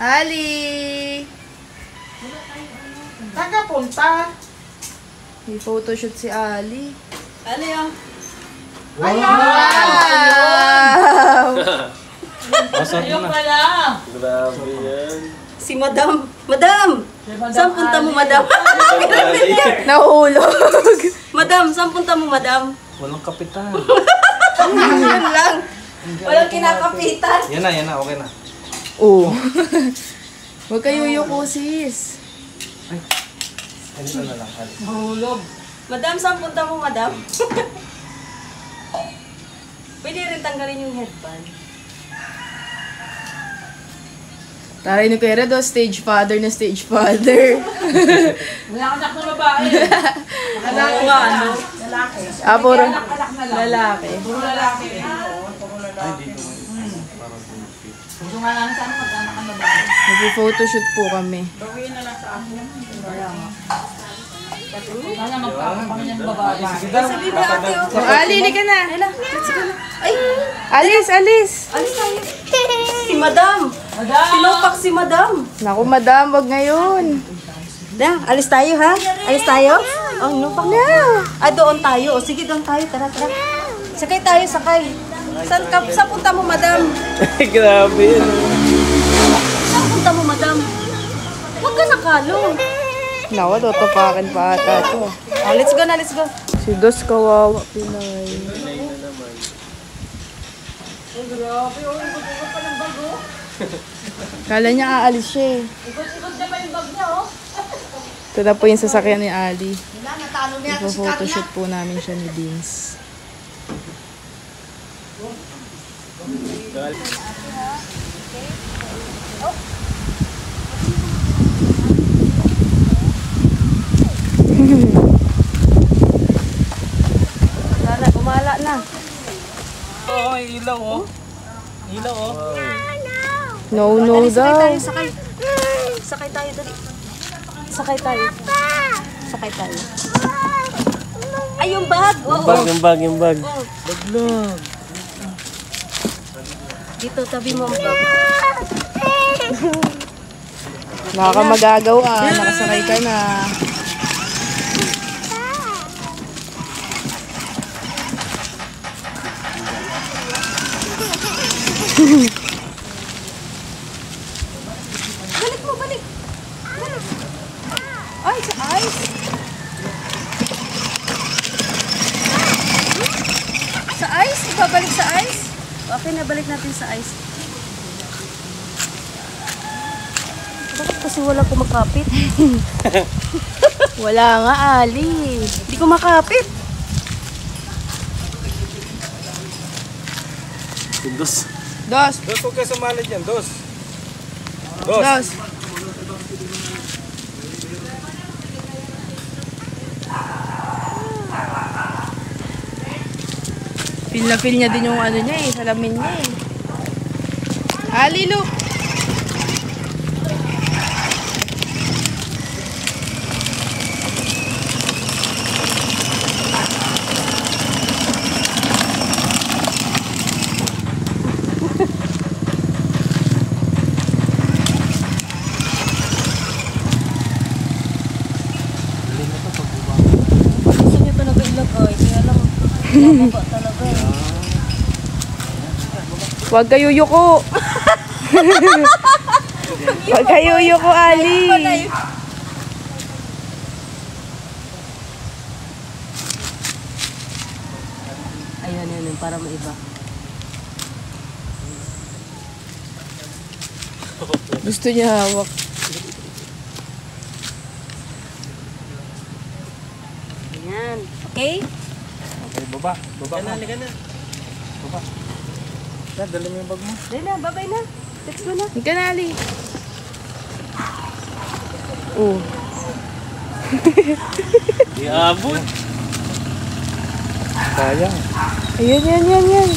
Ali! Saan ka punta? May photoshoot si Ali. Ano yun? Wow! Ayun pala. Grabe yan. Si Madam. Madam! Saan punta mo, Madam? Nahulog. Madam, saan punta mo, Madam? Walang kapitan. Yan lang. Walang kinakapitan. Yan na, okay na. Oo. Huwag kayo yuko, sis. Ano na lang, Ali. Mahulog. Madam, saan punta mo, Madam? Pwede rin tanggalin yung headband. Taray ni Kuya Redo, stage father na stage father. Wala ka na babae. Ano nga, ano? Lalaki. Puro Anak na lang. lalaki. Puro lalaki. Puro lalaki. Gusto nga lang sana pag-anak ang babae. Nag-photoshoot po kami. Gawin na lang sa akin. Wala nga. Sana magkakapang yung babae. Sabi mo, ate, oh. Oh, Ali, hindi ka na. Let's go na. Ay! Alis, alis. Alis tayo. Si Madam. Madam! Sinupak si Madam. Naku, madam, wag ngayon. Alis tayo, ha? Alis tayo? Oh, inupak na. Ah, doon tayo. O, sige, doon tayo. Tara, tara. Sakay tayo, sakay. Saan punta mo, Madam? Grabe yan. Saan punta mo, Madam? Huwag ka nakalo. Naku, tutupakin pa ata ito. Oh, let's go na, let's go. Si Dos kawawa, Pinay. Kala niya aalis siya eh. Ikot-ikot niya pa yung bag niya, oh. Ito na po yung sasakyan ni Ali. Ipo-photoshoot po namin siya ni Beans. Umala na. Oo, ilaw oh. Ilaw oh. No, no Dali, sakay daw. tayo, sakay. Sakay tayo, dali. Sakay tayo. Sakay tayo. Ay, yung bag. Oo. Yung bag. Oo. Baglag. Dito, tabi mo ang bag. Nakakamagagawa. Nakasakay ka na. Balik mo, balik. Balik. Ay, sa ice. Sa ice? Ibabalik sa ice? Okay, nabalik natin sa ice. Bakit kasi wala kumakapit? Wala nga, Ali. Hindi kumakapit. Dos. Dos. Dos, huwag kayo sumali dyan. Dos. Dos. Feel na feel niya din yung ano niya eh, salamin niya eh. Ali, look! Gusto niyo talaga ilagay. Kaya lang, mababa talaga. Huwag kayo yuko! Huwag kayo yuko, Ali! Ayan, yun, para maiba. Gusto niya hawak. Ayan. Okay? Okay, baba. Baba ka. Gana. Baba. Dali mo yung bag mo. Dali na, babay na. Let's go na. Hindi ka na, Ali. Oh. Iabot. Sayang. Ayan, yan, yan, yan.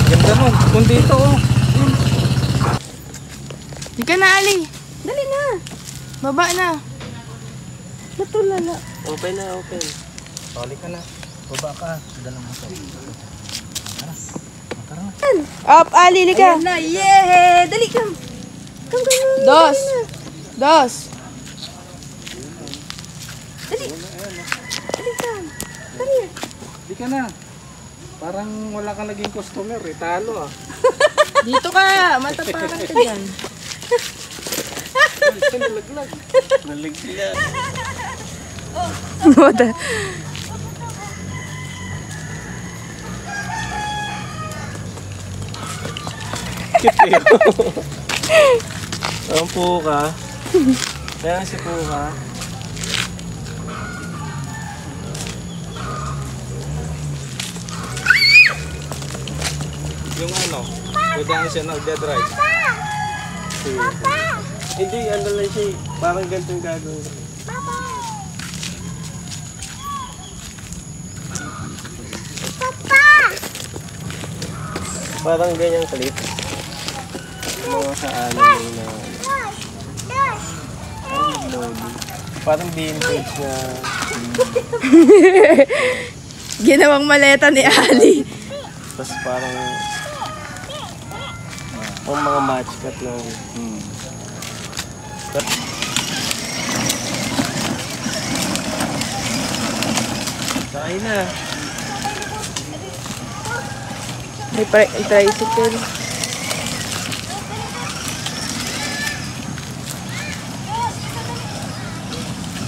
Ganda nun. Kung dito oh. Hindi ka na, Ali. Dali na. Baba na. Natulala. Open na, open. Balik ka na. Baba ka. Dala mo ito. Tara. Mata. Up, Ali, lika. Ayan na, yeah! Dali, come. Come. Dos. Dos. Dali, come. Come here. Di ka na. Parang wala kang naging customer eh. Talo ah. Dito ka. Matapakan ka dyan. Nalaglag. Nalaglag. Moda. Kipiro. Ang puka. Kaya si puka. Yung ano, pwede siya nagdadrive. Papa! Hindi, ano lang siya, parang ganito yung gagawin ko. Parang ganyang clip. Mga sa anime na parang vintage na Ginawang maleta ni Ali. tapos parang ang mga match cut lang. Sakay na. May tricycle.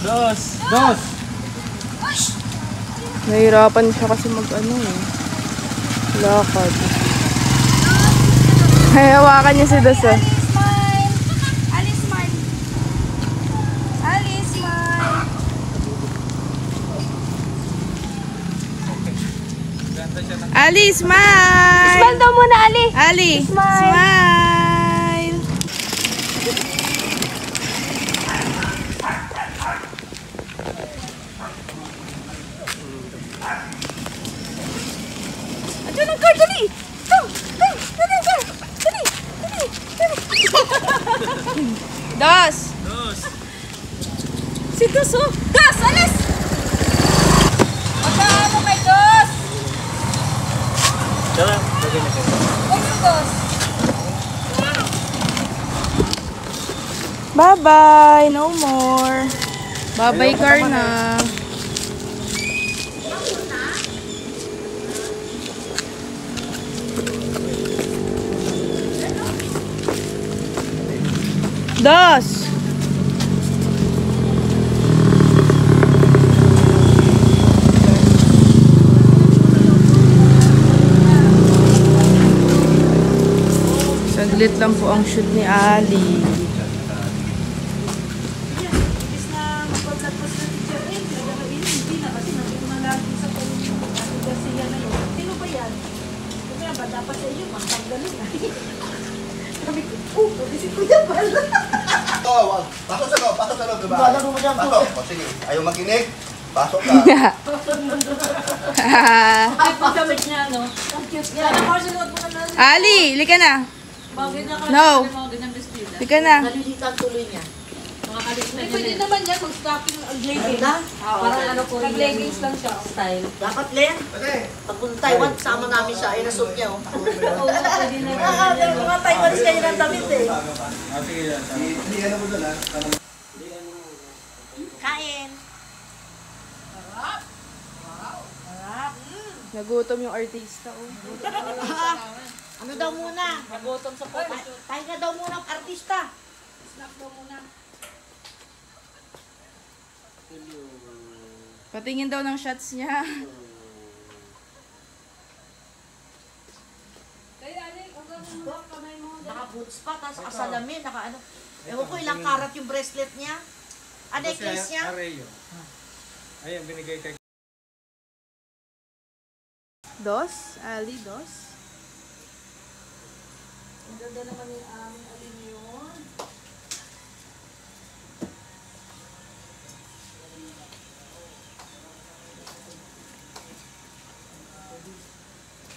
Dos! Dos! Nahirapan siya kasi mag-ano eh. Lakad. Ay, hawakan niya si Dos ah. Smile! Ali, smile! Ali, smile! Ali, smile! Smile daw muna, Ali! Ali, Smile. smile! Andiyan ang car, dali! Come! Come! Dali, car! Dali! Dali! Dos! Dos! Si Dos, oh! Dos! Alis! Pagkaan mo kay Dos! Tara, lagay na kayo. Huwag si Dos! Bye-bye! No more! Bye-bye, car na. Dos! Saglit lang po ang shoot ni Ali. Pasok sa loob, diba? Pasok, o sige. Ayaw makinig? Pasok ka. Ay, pagdamit niya, no? Ang cute niya. Kasi suot mo na lang. Ali, lika na. Bagay niya ka No. mga ganyang vestida. Lika na. Nalilitan tuloy niya. Mga kalis na pwede naman yan kung stocking leggings. Ganda. Parang ano ko, leggings lang siya style. Dapat, Len. Pagpunta Taiwan, sama namin siya. Ay, nasuot niya, oh. Oo, pwede na. Mga Taiwanese kayo ng damit eh. Kain. Nagutom yung artista. Oh. Ano daw muna? Nagutom sa photoshoot. Pahinga daw muna ang artista. Snack daw muna. Patingin daw ng shots niya. Naka-boots pa, tapos asalamin, naka ano. Ewan ko ilang karat yung bracelet niya. Ah, necklace niya. Areo. Ayan, binigay kay Dos? Ali, dos? Ang ganda naman yung aming alin yun.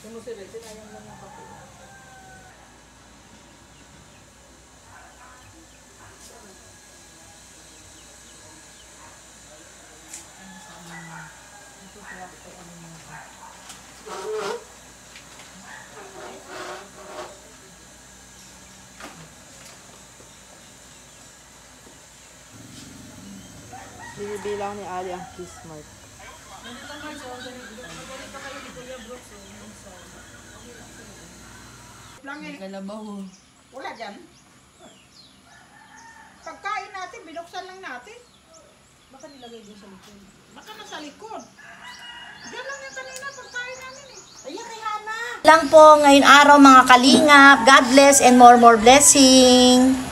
Sumusunod, sinayang lang ang kape. Binibilang ni Ali ang kiss mark. Kalabaw. Wala dyan. Pagkain natin, binuksan lang natin. Baka nilagay doon sa likod. Baka nasa likod. Diyan lang yung kanina pagkain namin eh. Ayan kay Hana. Lang po ngayong araw mga kalingap. God bless and more blessing.